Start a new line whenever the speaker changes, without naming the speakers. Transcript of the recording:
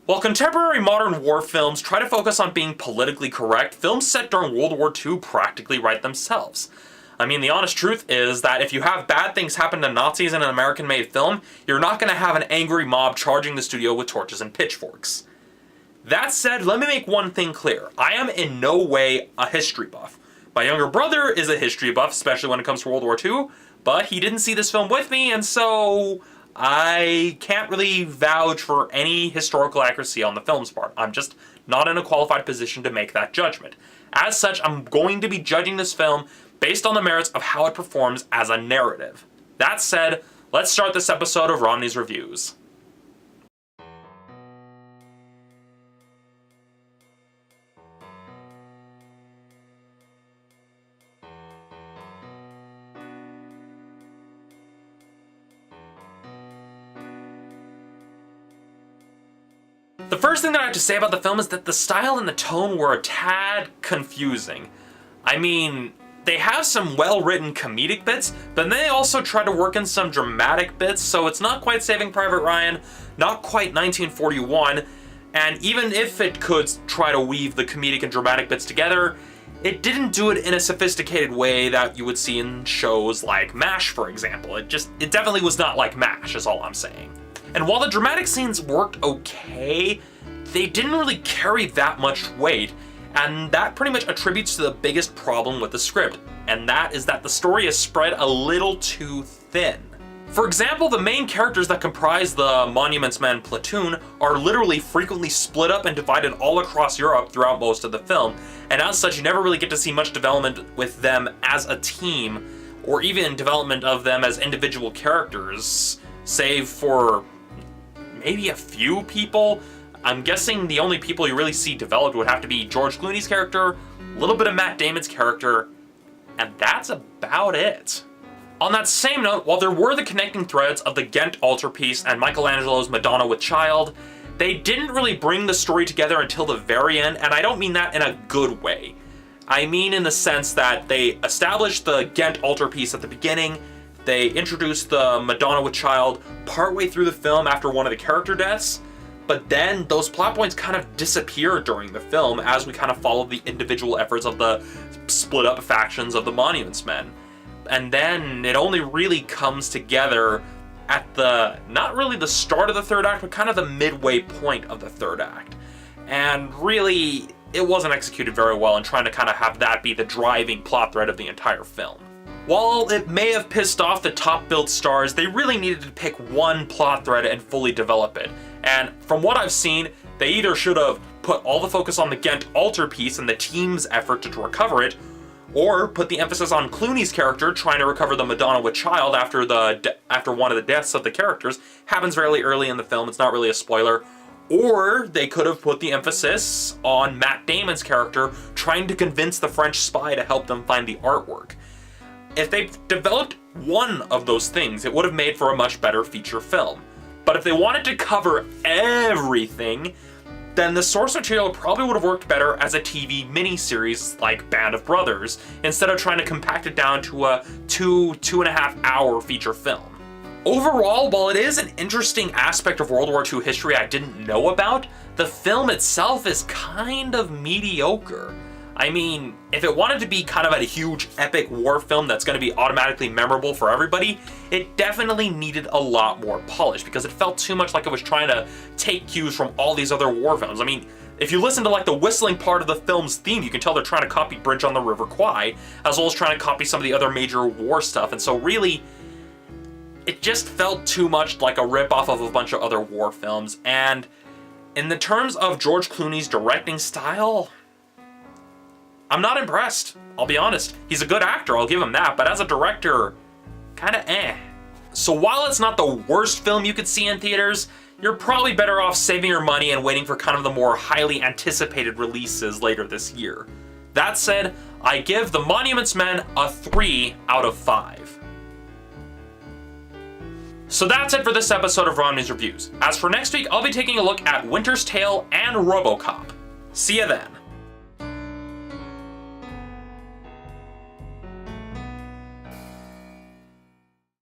While contemporary modern war films try to focus on being politically correct, films set during World War II practically write themselves. I mean, the honest truth is that if you have bad things happen to Nazis in an American-made film, you're not going to have an angry mob charging the studio with torches and pitchforks. That said, let me make one thing clear. I am in no way a history buff. My younger brother is a history buff, especially when it comes to World War II, but he didn't see this film with me, and so I can't really vouch for any historical accuracy on the film's part. I'm just not in a qualified position to make that judgment. As such, I'm going to be judging this film based on the merits of how it performs as a narrative. That said, let's start this episode of Romney's Reviews. The first thing that I have to say about the film is that the style and the tone were a tad confusing. I mean, they have some well-written comedic bits, but then they also try to work in some dramatic bits, so it's not quite Saving Private Ryan, not quite 1941, and even if it could try to weave the comedic and dramatic bits together, it didn't do it in a sophisticated way that you would see in shows like MASH, for example. It definitely was not like MASH, is all I'm saying. And while the dramatic scenes worked okay, they didn't really carry that much weight, and that pretty much attributes to the biggest problem with the script, and that is that the story is spread a little too thin. For example, the main characters that comprise the Monuments Men platoon are literally frequently split up and divided all across Europe throughout most of the film, and as such you never really get to see much development with them as a team, or even development of them as individual characters, save for maybe a few people. I'm guessing the only people you really see developed would have to be George Clooney's character, a little bit of Matt Damon's character, and that's about it. On that same note, while there were the connecting threads of the Ghent altarpiece and Michelangelo's Madonna with Child, they didn't really bring the story together until the very end, and I don't mean that in a good way. I mean in the sense that they established the Ghent altarpiece at the beginning, they introduced the Madonna with Child partway through the film after one of the character deaths, but then those plot points kind of disappeared during the film as we kind of followed the individual efforts of the split up factions of the Monuments Men. And then it only really comes together at not really the start of the third act, but kind of the midway point of the third act. And really, it wasn't executed very well in trying to kind of have that be the driving plot thread of the entire film. While it may have pissed off the top-billed stars, they really needed to pick one plot thread and fully develop it. And from what I've seen, they either should have put all the focus on the Ghent altarpiece and the team's effort to recover it, or put the emphasis on Clooney's character trying to recover the Madonna with Child after one of the deaths of the characters. Happens fairly early in the film, it's not really a spoiler. Or they could have put the emphasis on Matt Damon's character trying to convince the French spy to help them find the artwork. If they developed one of those things, it would have made for a much better feature film. But if they wanted to cover everything, then the source material probably would have worked better as a TV miniseries like Band of Brothers, instead of trying to compact it down to a 2.5 hour feature film. Overall, while it is an interesting aspect of World War II history I didn't know about, the film itself is kind of mediocre. I mean, if it wanted to be kind of a huge epic war film that's going to be automatically memorable for everybody, it definitely needed a lot more polish because it felt too much like it was trying to take cues from all these other war films. I mean, if you listen to like the whistling part of the film's theme, you can tell they're trying to copy Bridge on the River Kwai, as well as trying to copy some of the other major war stuff. And so really, it just felt too much like a ripoff of a bunch of other war films. And in the terms of George Clooney's directing style, I'm not impressed, I'll be honest. He's a good actor, I'll give him that, but as a director, kinda eh. So while it's not the worst film you could see in theaters, you're probably better off saving your money and waiting for kind of the more highly anticipated releases later this year. That said, I give The Monuments Men a 3 out of 5. So that's it for this episode of Romney's Reviews. As for next week, I'll be taking a look at Winter's Tale and RoboCop. See ya then.